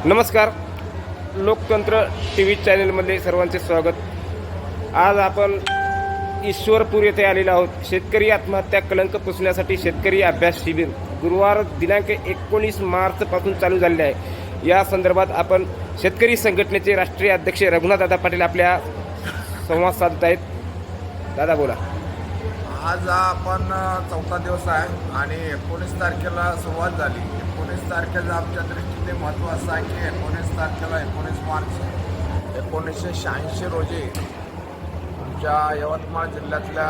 नमस्कार. लोकतंत्र T V चॅनलमध्ये सर्वांचे स्वागत. आज आपण ईश्वरपूर येथे आलेलो आहोत. शेतकरी आत्महत्या कलंक पुसण्यासाठी शेतकरी अभ्यास शिबिर गुरुवार दिनांक 19 मार्चपासून चालू झालेले आहे. या संदर्भात आपण शेतकरी संघटनेचे राष्ट्रीय अध्यक्ष रघुनाथदादा पाटील आपल्या संवाद साधत आहेत. दादा बोला. आज आपण चौथा दिवस आहे आणि 19 तारखेला सुरुवात झाली. 19 तारखेला आमच्या दृष्टीने महत्त्व असं आहे की 19 तारखेला 19 मार्च 1986 रोजी आमच्या यवतमाळ जिल्ह्यातल्या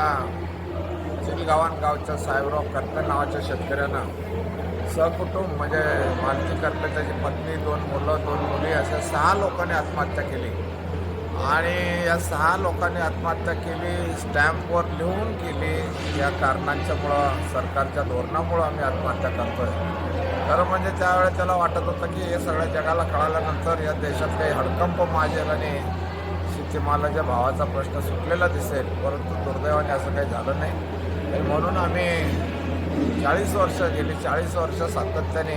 चिलगावान गावच्या साहेबराव करपे नावाच्या शेतकऱ्यानं सहकुटुंब म्हणजे मालती करपे, त्याची पत्नी, 2 मुलं 2 मुली अशा 6 लोकांनी आत्महत्या केली. आणि या 6 लोकांनी आत्महत्या केली, स्टॅम्पवर लिहून केली. या कारणांच्यामुळं, सरकारच्या धोरणामुळं आम्ही आत्महत्या करतोय. खरं म्हणजे त्यावेळेस त्याला वाटत होतं की हे सगळ्या जगाला कळाल्यानंतर या देशात काही हडकंप माजेल आणि शेतीमालाच्या भावाचा प्रश्न सुटलेला दिसेल, परंतु दुर्दैवाने असं काही झालं नाही. आणि म्हणून आम्ही 40 वर्ष सातत्याने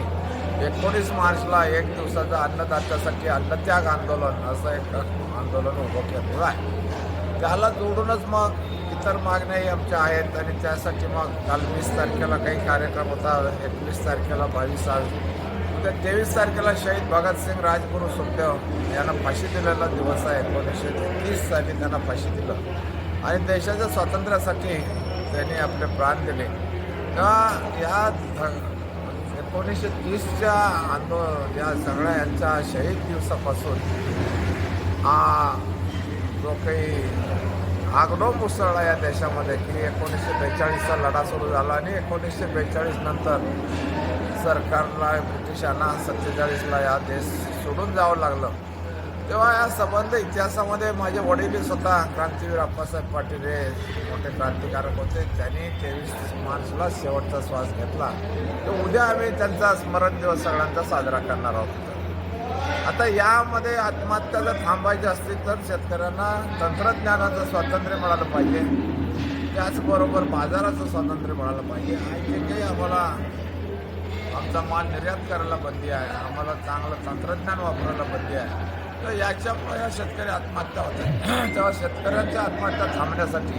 19 मार्चला 1 दिवसाचं अन्नदात्यासाठी अन्नत्याग आंदोलन असं एक आंदोलन उभं केलेलं आहे. त्याला जोडूनच मग इतर मागण्याही आमच्या आहेत आणि त्यासाठी मग काल 20 तारखेला काही कार्यक्रम होता. 21 तारखेला 22 आज उद्या 23 तारखेला शहीद भगतसिंग राजगुरू सुखदेव यांना फाशी दिलेला दिवस आहे. 1930 साली त्यांना फाशी दिलं आणि देशाच्या स्वातंत्र्यासाठी त्यांनी आपले प्राण दिले. तेव्हा या 1930च्या या सगळ्या यांच्या शहीद दिवसापासून जो काही आगडो मुसळला या देशामध्ये की 1942चा लढा सुरू झाला आणि 1942 नंतर सरकारला, ब्रिटिशांना 47ला या देश सोडून जावं लागलं. तेव्हा या संबंध इतिहासामध्ये माझे वडील स्वतः क्रांतीवीर आप्पासाहेब पाटील हे मोठे क्रांतिकारक होते. त्यांनी 23 मार्चला शेवटचा श्वास घेतला. तर उद्या आम्ही त्यांचा स्मरण दिवस सगळ्यांचा साजरा करणार आहोत. आता यामध्ये आत्महत्या जर थांबायची असतील तर शेतकऱ्यांना तंत्रज्ञानाचं स्वातंत्र्य मिळालं पाहिजे, त्याचबरोबर बाजाराचं स्वातंत्र्य मिळालं पाहिजे. आणि जे काही आम्हाला आमचा माल निर्यात करायला बंदी आहे, आम्हाला चांगलं तंत्रज्ञान वापरायला बंदी आहे, तर याच्यामुळे या शेतकरी आत्महत्या होते. तेव्हा शेतकऱ्यांच्या आत्महत्या थांबण्यासाठी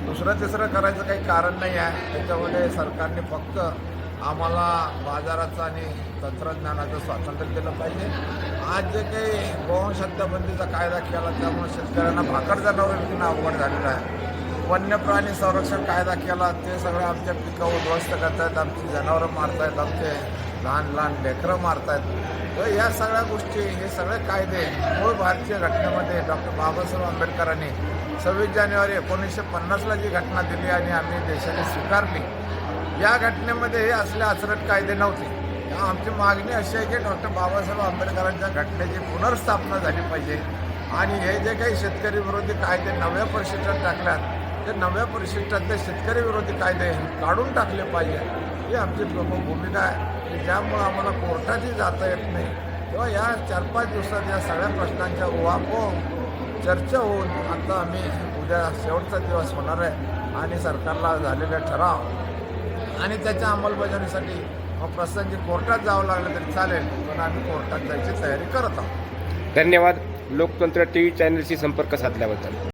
दुसरं तिसरं करायचं काही कारण नाही आहे. त्याच्यामध्ये सरकारने फक्त आम्हाला बाजाराचं आणि तंत्रज्ञानाचं स्वातंत्र्य दिलं पाहिजे. आज जे काही गोवंश हत्याबंदीचा कायदा केला त्यामुळे शेतकऱ्यांना भाकड जनावरं विकणं अवघड झालेलं आहे. वन्य प्राणी संरक्षण कायदा केला, ते सगळं आमच्या पिकं उद्ध्वस्त करतायत, आमची जनावरं मारतायत, आमचे लहान लहान लेकरं मारतायत. तर या सगळ्या गोष्टी, हे सगळे कायदे मूळ भारतीय घटनेमध्ये डॉक्टर बाबासाहेब आंबेडकरांनी 26 जानेवारी 1950ला जी घटना दिली आणि आम्ही देशाने स्वीकारली, या घटनेमध्ये हे असले आचरट कायदे नव्हते. आमची मागणी अशी आहे की डॉक्टर बाबासाहेब आंबेडकरांच्या घटनेची पुनर्स्थापना झाली पाहिजे आणि हे जे काही शेतकरी विरोधी कायदे 9व्या परिशिष्टात टाकल्यात, ते 9व्या परिशिष्टातले शेतकरी विरोधी कायदे काढून टाकले पाहिजे. ही आमची प्रमुख भूमिका आहे की ज्यामुळं आम्हाला कोर्टातही जाता येत नाही. तेव्हा या 4-5 दिवसात या सगळ्या प्रश्नांच्या उहापोह चर्चा होऊन आता आम्ही उद्या शेवटचा दिवस होणार आहे आणि सरकारला झालेले ठराव आणि त्याच्या अंमलबजावणीसाठी मग प्रसंगी कोर्टात जावं लागलं तरी चालेल, पण आम्ही कोर्टात जायची तयारी करत आहोत. धन्यवाद. लोकतंत्र टी व्ही चॅनलशी संपर्क साधल्याबद्दल.